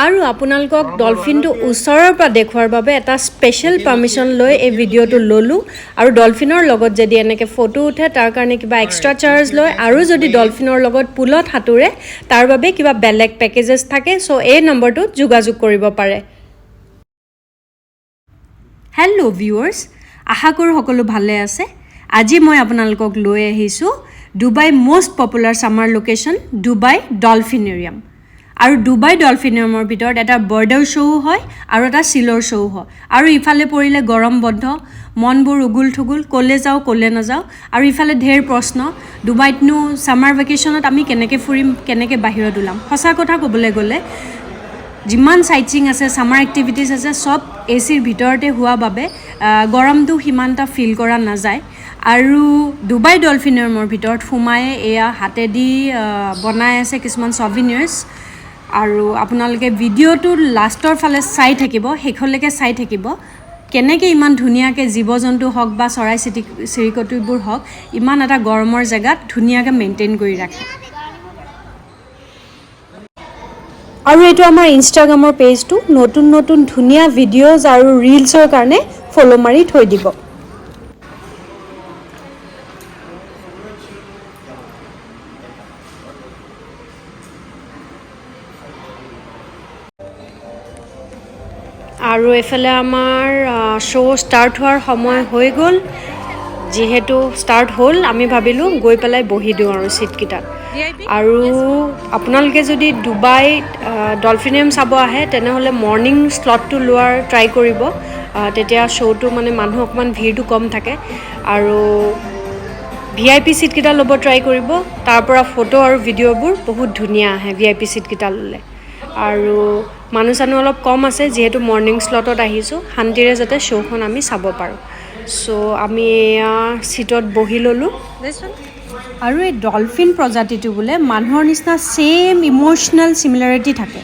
আৰু আপোনালোকক ডলফিনটো ওচৰৰ পৰা দেখুৱাৰ বাবে এটা স্পেশাল পাৰমিশন লৈ এই ভিডিঅ'টো ললো আৰু ডলফিনৰ লগত যদি এনেকে ফটো উঠে তাৰ কাৰণে কিবা এক্সট্ৰা চাৰ্জ লয় আৰু যদি ডলফিনৰ লগত পুলত হাতুৰে তাৰ বাবে কিবা বেলেগ পেকেজেস থাকে সো এই নম্বৰটোত যোগাযোগ কৰিব পাৰে হেল্লো ভিউয়াৰ্স আশা কৰো সকলো ভালে আছে আজি মই আপোনালোকক লৈ আহিছো Dubai most popular summer location Dubai dolphinarium আৰু ডুবাই ডলফিনেৰিয়ামৰ ভিতৰত এটা বাৰ্ডৰ শো হয় আৰু এটা সিলৰ শো হয় আৰু ইফালে পৰিলে গৰম বন্ধ মনবোৰ উগুল থুগুল কলে যাও কলে নাযাও আৰু ইফালে ঢেৰ প্ৰশ্ন ডুবাইতনো সামাৰ ভেকেশনত আমি কেনেকে ফুৰিম কেনেকে বাহিৰত উলাম সঁচা কথা ক'বলৈ গ'লে যিমান সাইটচিং আছে সামাৰ এক্টিভিটিজ আছে সব এচিৰ ভিতৰতে হোৱা বাবে গৰমটো হিমানটা ফিল কৰা নাযায় আৰু ডুবাই ডলফিনেৰিয়ামৰ ভিতৰত ফুমায়ে এয়া হাতেদি বনাই আছে কিছুমান সভিনিয়াৰ্স আৰু আপোনালোকে ভিডিঅ'টো লাষ্টৰ ফালে চাই থাকিব হেখলৈকে চাই থাকিব কেনেকৈ ইমান ধুনীয়াকৈ জীৱ-জন্তু হওক বা চৰাই চিৰিকটিবোৰ হওক ইমান এটা গৰমৰ জেগাত ধুনীয়াকৈ মেইনটেইন কৰি ৰাখে আৰু এটো আমাৰ ইনষ্টাগ্ৰামৰ পেজটো নতুন নতুন ধুনীয়া ভিডিঅ'জ আৰু ৰিলছৰ কাৰণে ফলো মাৰি থৈ দিব আৰু এফালে আমাৰ শো ষ্টাৰ্ট হোৱাৰ সময় হৈ গ'ল যেহেতু ষ্টাৰ্ট হ'ল আমি ভাবিলো গৈ পেলাই বহি দিও আৰু সিট কিটা আৰু আপোনালোকে যদি ডুবাই ডলফিনিয়াম চাব আহে তেনেহলে মৰ্নিং স্লটটো লোৱাৰ ট্ৰাই কৰিব তেতিয়া শোটো মানে মানুহ অকমান ভিৰটো কম থাকে আৰু ভিআইপি সিট কিটা ল'ব ট্ৰাই কৰিব তাৰ পৰা ফটো আৰু ভিডিঅ'বোৰ বহুত ধুনীয়া আহে ভিআইপি সিট কিটা ল'লে আৰু মানুহ অলপ কম আছে যেহেতু মৰ্নিং স্লটত আহিছো শান্তিৰে যাতে শোখন আমি চাব পাৰো সো আমি সিটত বহি ললো আৰু এই ডলফিন প্ৰজাতিটো বুলে মানুহৰ নিচিনা সেম ইমোশনাল সিমিলাৰিটি থাকে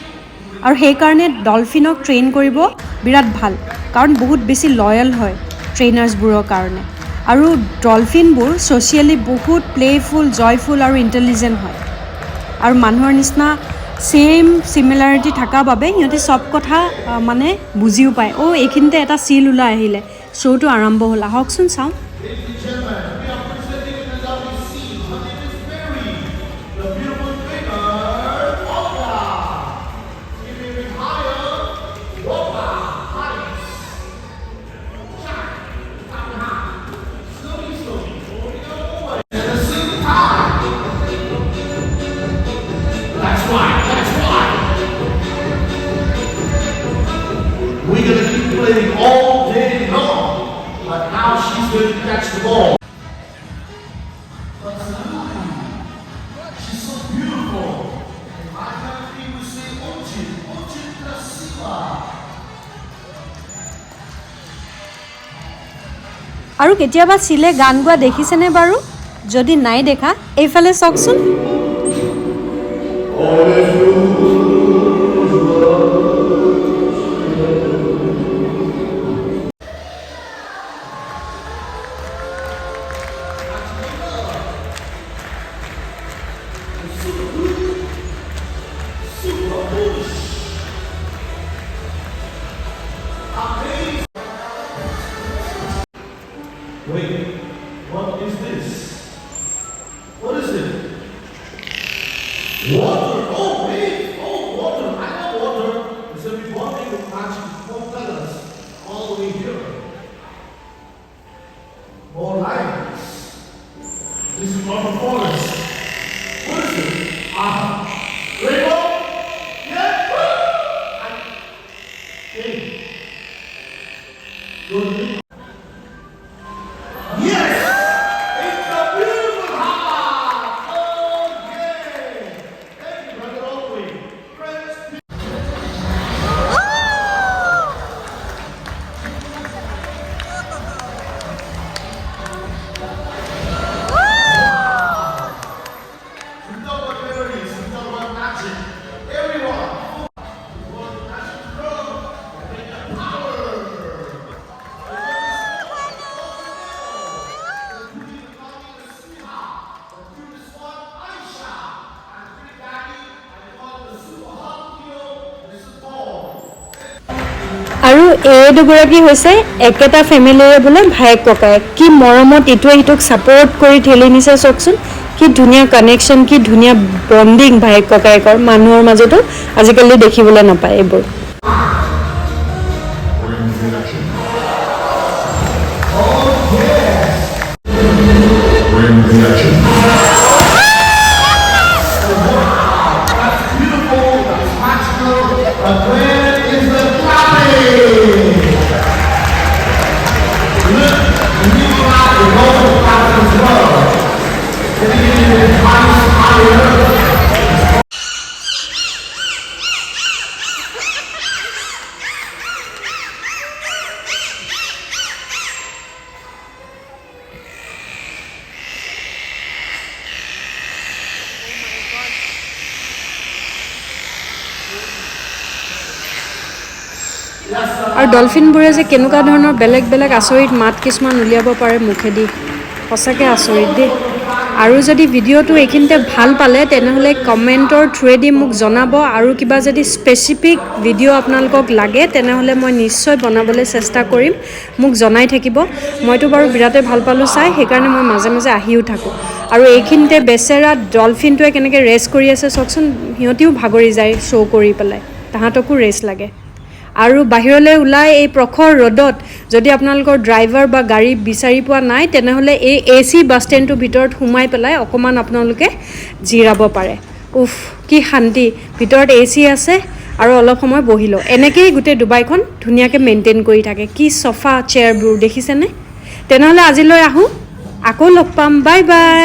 আৰু সেই কাৰণে ডলফিনক ট্ৰেইন কৰিব বিৰাট ভাল কাৰণ বহুত বেছি লয়াল হয় ট্ৰেইনাৰ্ছবোৰৰ কাৰণে আৰু ডলফিনবোৰ সোশিয়ালি বহুত প্লেফুল জয়ফুল আৰু ইন্টেলিজেন্ট হয় আৰু মানুহৰ নিচিনা সেম সিমিলাৰিটি থকা বাবে ইহঁতে সব কথা মানে বুজিও পায় ও এইখিনতে এটা সিল উলা আহিলে শোটো আৰম্ভ হ'ল আহকচোন চাও We're going to keep playing all day long, but how she's going to catch the ball. She's so beautiful. In my country, we say Ochin, Ochin Krasiva. আৰু কেতিয়াবা সিলে গান গোৱা দেখিছেনে বাৰু যদি নাই দেখা এইফালে চাওকচোন Wait, what is this? What is it? Water! Oh! আৰু এই দুগৰাকী হৈছে একেটা ফেমিলিৰে বোলে ভায়েক ককায়েক কি মৰমত ইটোৱে সিটোক ছাপৰ্ট কৰি ঠেলি নিছে চাওকচোন কি ধুনীয়া কানেকশ্যন কি ধুনীয়া বণ্ডিং ভায়েক ককায়েকৰ মানুহৰ মাজতো আজিকালি দেখিবলৈ নাপায় এইবোৰ আৰু ডলফিনবোৰে যে কেনেকুৱা ধৰণৰ বেলেগ বেলেগ আচৰিত মাত কিছুমান উলিয়াব পাৰে মুখেদি সঁচাকৈ আচৰিত দেই আৰু যদি ভিডিঅ'টো এইখিনিতে ভাল পালে তেনেহ'লে কমেণ্টৰ থ্ৰুৱেদি মোক জনাব আৰু কিবা যদি স্পেচিফিক ভিডিঅ' আপোনালোকক লাগে তেনেহ'লে মই নিশ্চয় বনাবলৈ চেষ্টা কৰিম মোক জনাই থাকিব মইতো বাৰু বিৰাটেই ভাল পালোঁ চাই সেইকাৰণে মই মাজে মাজে আহিও থাকোঁ আৰু এইখিনিতে বেচেৰা ডলফিনটোৱে কেনেকৈ ৰেষ্ট কৰি আছে চাওকচোন সিহঁতিও ভাগৰি যায় শ্ব' কৰি পেলাই তাহাঁতকো ৰেষ্ট লাগে আৰু বাহিৰলৈ ওলাই এই প্ৰখৰ ৰ'দত যদি আপোনালোকৰ ড্ৰাইভাৰ বা গাড়ী বিচাৰি পোৱা নাই তেনেহ'লে এই AC বাছ ষ্টেণ্ডটোৰ ভিতৰত সোমাই পেলাই অকণমান আপোনালোকে জিৰাব পাৰে উফ কি শান্তি ভিতৰত AC আছে আৰু অলপ সময় বহি লওঁ এনেকৈয়ে গোটেই ডুবাইখন ধুনীয়াকৈ মেইনটেইন কৰি থাকে কি চফা চেয়াৰবোৰ দেখিছেনে তেনেহ'লে আজিলৈ আহোঁ আকৌ লগ পাম বাই বাই